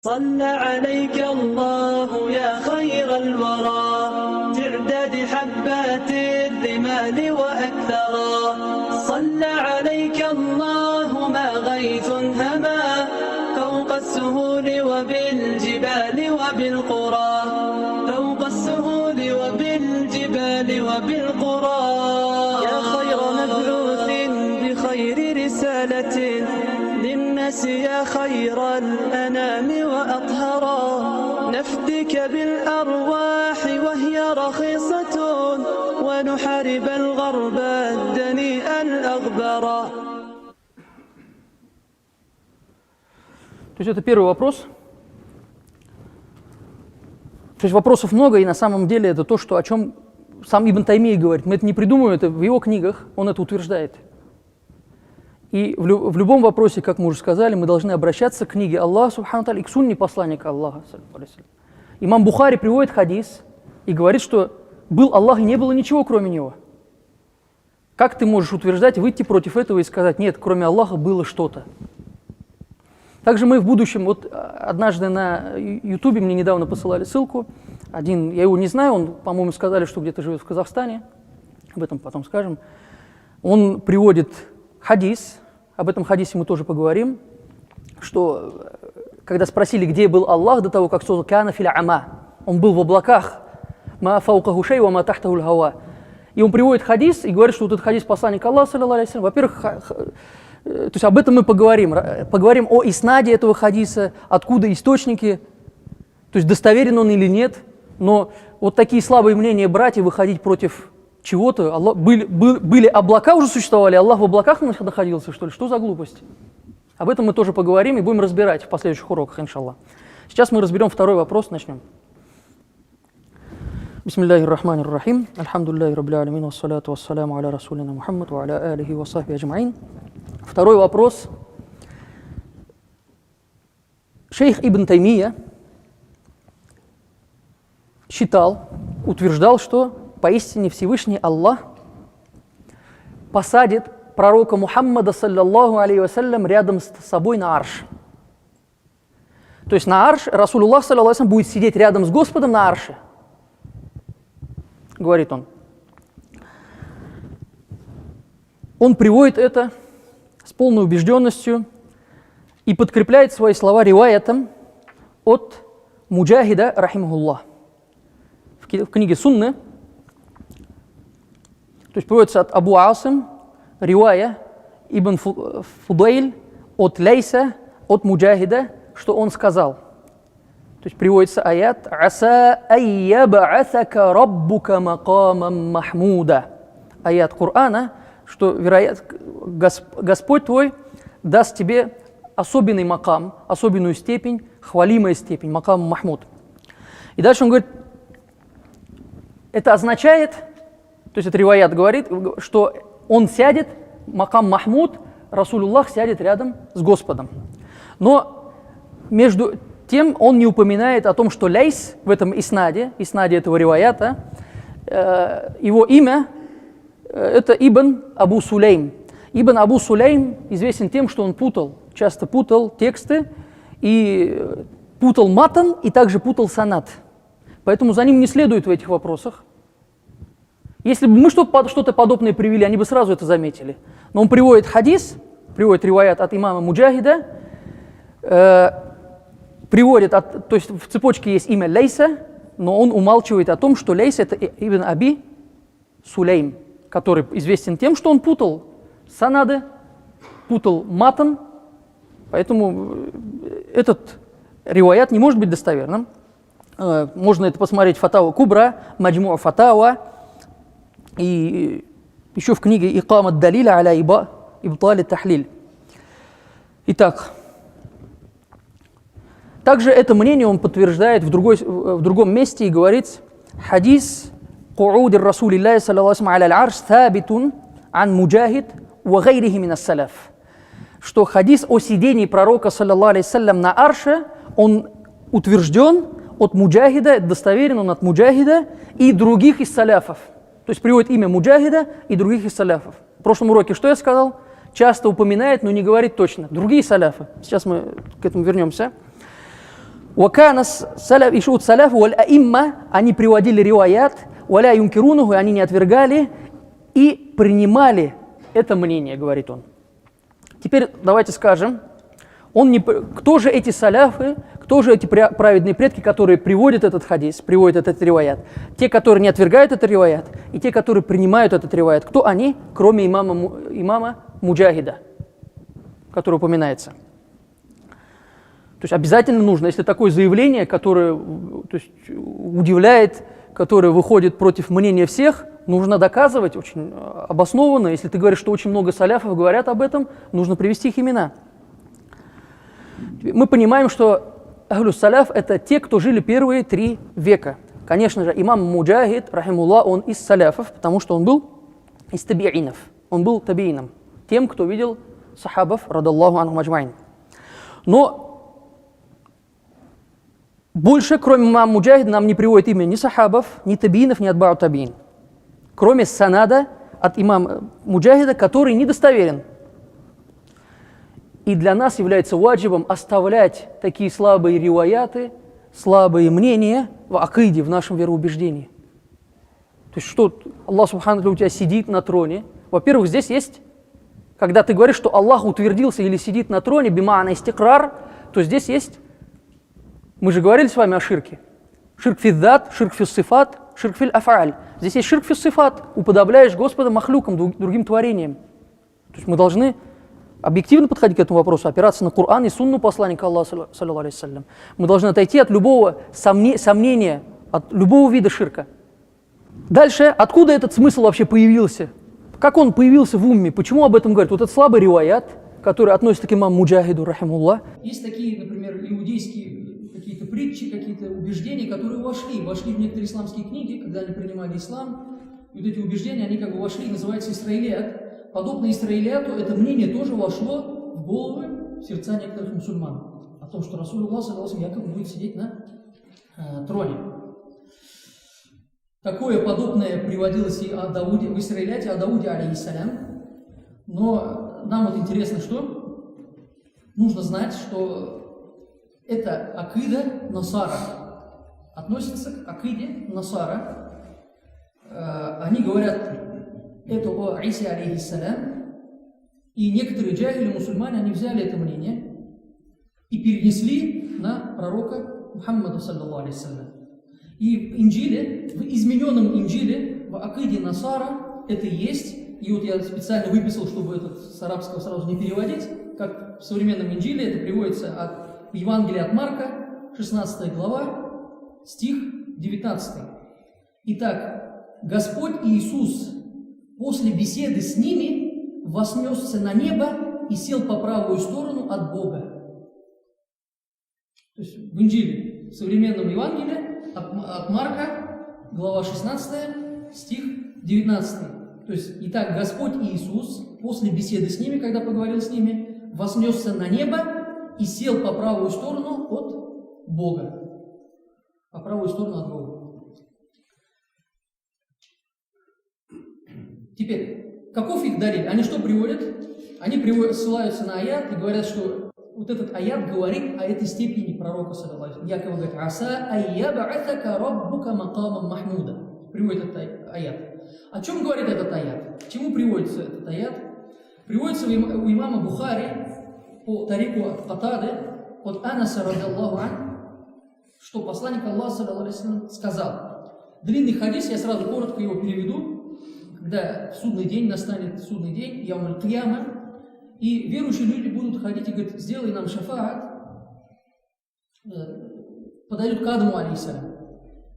صلى عليك الله يا خير الورى تعداد حبات الرمال وأكثرا صلى عليك الله ما غيث هما فوق السهول وبالجبال وبالقرى فوق السهول وبالجبال وبالقرى يا خير مبعوث بخير رسالة للناس يا خير الأنام وأطهرا نفدك بالأرواح وهي رخيصة ونحارب الغرب الدنيء الأغبرا. То есть это первый вопрос. То есть вопросов много, и на самом деле это то, о чем сам Ибн Таймия говорит. Мы это не придумываем, это в его книгах он это утверждает. И в любом вопросе, как мы уже сказали, мы должны обращаться к книге Аллаха, субхану тааля, и к сунне посланника Аллаха. Имам Бухари приводит хадис и говорит, что был Аллах и не было ничего, кроме него. Как ты можешь утверждать, выйти против этого и сказать, нет, кроме Аллаха было что-то? Также мы в будущем, вот однажды на Ютубе мне недавно посылали ссылку, один, я его не знаю, он, по-моему, сказали, что где-то живет в Казахстане, об этом потом скажем, он приводит хадис, об этом хадисе мы тоже поговорим, что когда спросили, где был Аллах до того, как создал «Кана филя ама», он был в облаках, «Ма фаукаху шей ва ма тахтаху л-хава». И он приводит хадис и говорит, что вот этот хадис посланника Аллаха, саллаллаху алейхи ва саллям, во-первых, то есть об этом мы поговорим о иснаде этого хадиса, откуда источники, то есть достоверен он или нет, но вот такие слабые мнения брать и выходить против чего-то, были облака уже существовали, Аллах в облаках находился, что ли, что за глупость? Об этом мы тоже поговорим и будем разбирать в последующих уроках, иншаллах. Сейчас мы разберем второй вопрос, начнем. Бисмиллахи рахмани рахим, альхамдулиллахи раббил алямин, вассалату вассаляму аля расулина Мухаммад, ва аля алихи ва сахби аджмаин. Второй вопрос. Шейх Ибн Таймия утверждал, что поистине Всевышний Аллах посадит пророка Мухаммада, саллаллаху алейхи вассалям, рядом с собой на арш. То есть на арш Расулуллах, саллаллаху алейхи вассалям, будет сидеть рядом с Господом на арше. Говорит он. Он приводит это с полной убежденностью и подкрепляет свои слова риваятом от Муджахида, рахимахуллах. В книге Сунны, то есть приводится от Абу Асим, ривая Ибн Фудейль от Лейса, от Муджахида, что он сказал. То есть приводится аят «Аса айяба'асака раббука макамам махмуда». Аят Корана, что, вероятно, Господь твой даст тебе особенный макам, особенную степень, хвалимая степень, макам Махмуд. И дальше он говорит, это означает, то есть это риваят говорит, что он сядет, макам Махмуд, Расулуллах сядет рядом с Господом. Но между тем он не упоминает о том, что Лейс в этом иснаде этого риваята, его имя это Ибн Абу Сулейм. Ибн Абу Сулейм известен тем, что он часто путал тексты, и путал матан, и также путал санад. Поэтому за ним не следует в этих вопросах. Если бы мы что-то подобное привели, они бы сразу это заметили. Но он приводит хадис, приводит риваят от имама Муджахида, то есть в цепочке есть имя Лейса, но он умалчивает о том, что Лейс это Ибн Аби Сулейм, который известен тем, что он путал санады, путал матан, поэтому этот риваят не может быть достоверным. Можно это посмотреть в Фатава Кубра, Маджмуа Фатава, и еще в книге Икамат Далиля аля Ибтали Тахлиль. Итак, также это мнение он подтверждает в другом месте и говорит, хадис قعود الرسول الله صلى الله عليه وسلم على العرش ثابت عن مجاهد وغيره من السلف. Что хадис о сидении пророка, саллаллаху алейхи саллям, на арше, он утвержден от Муджахида, достоверен он от Муджахида и других из саляфов. То есть приводит имя Муджахида и других из саляфов. В прошлом уроке что я сказал? Часто упоминает, но не говорит точно. Другие саляфы. Сейчас мы к этому вернемся. Вакана саляф, ишут саляф, валь аимма, они приводили риваят, валя юнкирунуху, они не отвергали и принимали это мнение, говорит он. Теперь давайте скажем, кто же эти саляфы, кто же эти праведные предки, которые приводят этот хадис, приводят этот риваят? Те, которые не отвергают этот риваят, и те, которые принимают этот риваят. Кто они, кроме имама Муджахида, который упоминается? То есть обязательно нужно, если такое заявление, которое удивляет, которое выходит против мнения всех, нужно доказывать очень обоснованно. Если ты говоришь, что очень много саляфов говорят об этом, нужно привести их имена. Мы понимаем, что ахлю саляф – это те, кто жили первые 3 века. Конечно же, имам Муджахид, рахимуллах, он из саляфов, потому что он был из табиинов, он был табиином, тем, кто видел сахабов, радаллаху анхум аджмаин. Но больше, кроме имама Муджахида, нам не приводит имя ни сахабов, ни табиинов, ни атбау табиин. Кроме санада от имама Муджахида, который недостоверен. И для нас является ваджибом оставлять такие слабые риваяты, слабые мнения в акиде, в нашем вероубеждении. То есть что Аллах Субхану у тебя сидит на троне. Во-первых, здесь есть, когда ты говоришь, что Аллах утвердился или сидит на троне, бима'ана истикрар, то здесь есть, мы же говорили с вами о ширке. Ширк фиддат, ширк фиссифат, ширк фил афааль. Здесь есть ширк фиссифат, уподобляешь Господа махлюкам, другим творениям. То есть мы должны объективно подходить к этому вопросу, опираться на Коран и сунну посланника Аллаха, саллаллаху алейхи вассалям. Мы должны отойти от любого сомнения, от любого вида ширка. Дальше, откуда этот смысл вообще появился? Как он появился в умме? Почему об этом говорят? Вот этот слабый риваят, который относится к имаму Муджахиду, рахимуллах. Есть такие, например, иудейские какие-то притчи, какие-то убеждения, которые вошли в некоторые исламские книги, когда они принимали ислам. И вот эти убеждения, они как бы вошли, называются исраилият. Подобно исраилияту, это мнение тоже вошло в головы, в сердца некоторых мусульман. О том, что Расулуллах саллаллаху алейхи якобы будет сидеть на троне. Такое подобное приводилось и в исраилиате, о Дауде, алейхиссалям. Но нам вот интересно, что нужно знать, что это акида насара. Относится к акиде насара. Они говорят это о Исе, алейхиссалям. И некоторые джахили, мусульмане, они взяли это мнение и перенесли на пророка Мухаммада, саллаллаху алейхи вассалям. И в Инджиле, в измененном Инджиле, в акиде насара это есть. И вот я специально выписал, чтобы это с арабского сразу не переводить, как в современном Инджиле это приводится от Евангелия от Марка, 16 глава, стих 19. Итак, Господь Иисус после беседы с ними вознесся на небо и сел по правую сторону от Бога. То есть в Инджиле, в современном Евангелии от Марка, глава 16, стих 19. То есть, итак, Господь Иисус после беседы с ними, когда поговорил с ними, вознесся на небо и сел по правую сторону от Бога. По правую сторону от Бога. Теперь, каков их далиль? Они что приводят? Они ссылаются на аят и говорят, что вот этот аят говорит о этой степени пророка, саллаллаху алейхи вассалям. Яков говорит: «Аса айяба'атака раббука макамам махмуда». Приводит этот аят. О чем говорит этот аят? К чему приводится этот аят? Приводится у имама Бухари по тарику от Катады, от Анаса, радиаллаху ан, что посланник Аллаха, саллаллаху алейхи вассалям, сказал. Длинный хадис, я сразу коротко его переведу. Когда в судный день настанет судный день, яум аль-кияма, и верующие люди будут ходить и говорить: сделай нам шафаат, подойдут к Адаму, алейхиссалям,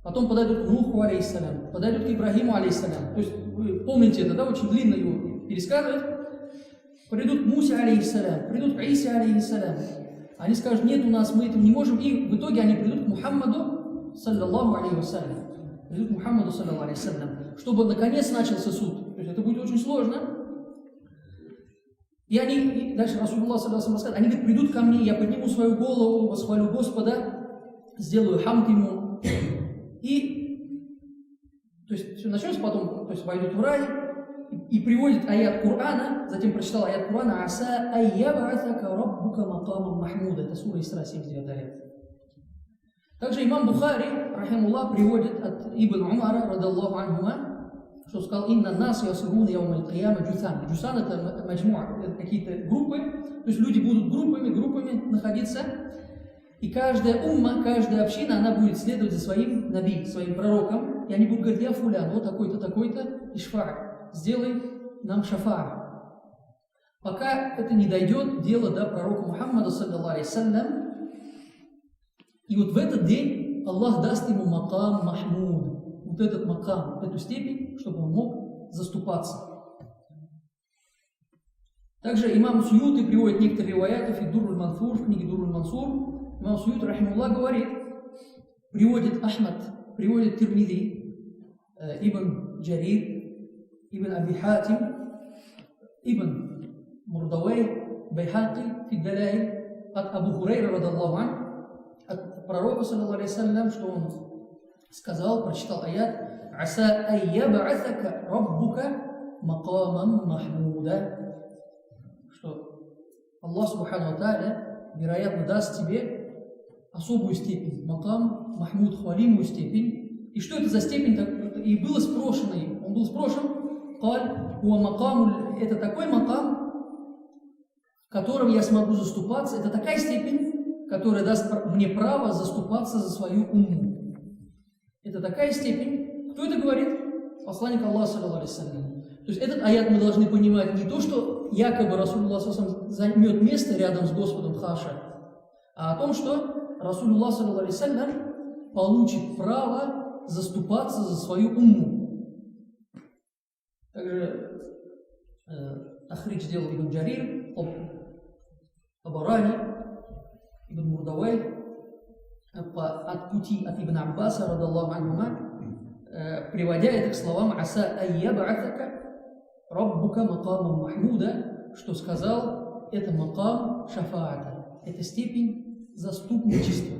потом подойдут к Нуху, алейхиссалям, подойдут к Ибрахиму, алейхиссалям. То есть вы помните это, да, очень длинно его пересказывать. Придут к Мусе, алейхиссалям, придут к Исе, алейхиссалям. Они скажут: нет, у нас мы этого не можем. И в итоге они придут к Мухаммаду, саллаллаху алейхи вассалям. Придут к Мухаммаду, саллаллаху алейхи вассалям, чтобы наконец начался суд. То есть это будет очень сложно. И они, дальше Расулуллах саллаллаху алейхи вассалям рассказывает, они говорят: придут ко мне, я подниму свою голову, восхвалю Господа, сделаю хамд ему. И, то есть, все начнется потом, то есть, войдут в рай, и приводит аят Корана, затем прочитал аят Корана: «Аса айяба'атака раббука макамам махмуда». Это сура Исра, 79 аят. Также имам Бухари, рахимуллах, приводит от Ибн Умара, радаллаху анхума, что сказал: «Инна нас ясуруна яум аль-кияма джусан». Джусан — это маджмуа, это какие-то группы, то есть люди будут группами находиться, и каждая умма, каждая община, она будет следовать за своим наби, своим пророком, и они будут говорить: «Я фулян, вот такой-то, ишфа, сделай нам шафа». Пока это не дойдет дело до пророка Мухаммада, саллаллаху алейхи саллям. И вот в этот день Аллах даст ему макам махмуд, вот этот макам, эту степень, чтобы он мог заступаться. Также имам Суюти приводит некоторые риваяты в Дурруль Мансур, в книге Дурруль Мансур. Имам Суюти, рахимуллах, говорит, приводит Ахмад, приводит Тирмизи, Ибн Джарир, Ибн Аби Хатим, Ибн Мурдавей, Байхаки, Фиддаляй, от Абу Хурейра, радаллаху анху, от пророка, саллаллаху алейхи саллям, что он сказал, прочитал аят: «Аса айяба'атака раббука макамам махмуда», что Аллах субхану ва тааля, вероятно, даст тебе особую степень, макам махмуд, хвалимую степень. И что это за степень? И было спрошено им, он был спрошен, «Каль хуа макаму», это такой макам, в котором я смогу заступаться, это такая степень, которая даст мне право заступаться за свою умму. Это такая степень. Кто это говорит? Посланник Аллаха, саллаллаху алейхи саллям. То есть этот аят мы должны понимать не то, что якобы Расулуллах саллаллаху займет место рядом с Господом хаша, а о том, что Расулуллах саллаллаху алейхи саллям получит право заступаться за свою умму. Также Тахридж сделал Ибн Джарир, Табарани, Ибн Мурдавай, от пути от Ибн Аббаса, радаллаху анхума, приводя это к словам: «Аса айяба'атака раббука макамам махмуда», что сказал, это макам шафаата, это степень заступничества.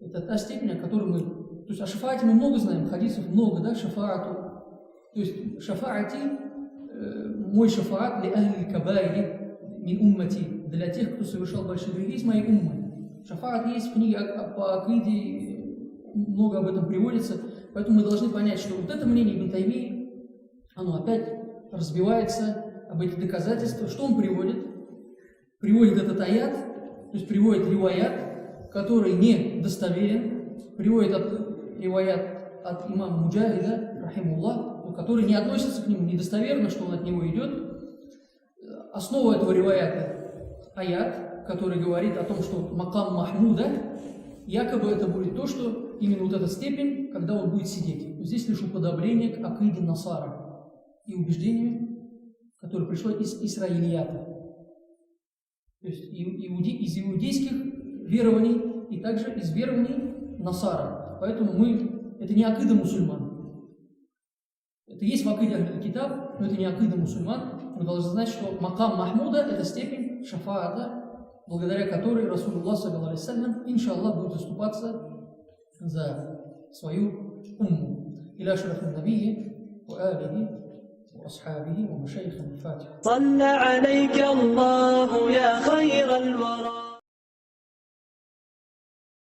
Это та степень, о которой мы... То есть о шафаате мы много знаем, хадисов много, да, шафаату. То есть шафаати, мой шафаат ли ахли кабайри мин уммати, для тех, кто совершал большие грехи из моей уммы. Шафаат есть в книге по акиде, много об этом приводится, поэтому мы должны понять, что вот это мнение Ибн Таймии, оно опять разбивается об этих доказательствах. Что он приводит? Приводит этот аят, то есть приводит риваят, который не достоверен, приводит риваят от имама Муджахида, рахимуллах, который не относится к нему, недостоверно, что он от него идет. Основа этого риваята аят, который говорит о том, что макам Махмуда, якобы это будет то, что именно вот эта степень, когда он будет сидеть. Здесь лишь уподобление к акиде Насара и убеждению, которое пришло из Исраилията. То есть из иудейских верований и также из верований Насара. Поэтому это не акида мусульман. Это есть в акиде Аль-Китаб, но это не акида мусульман. Мы должны знать, что макам Махмуда – это степень шафаата, благодаря которой Расулуллах, саллаллаху алейхи саллям, иншаллах, будет заступаться за свою умму. Иля шарафин набии, ва алихи, ва асхабихи, ва машайхи. Фатиха. صلى عليك الله يا خير الورى.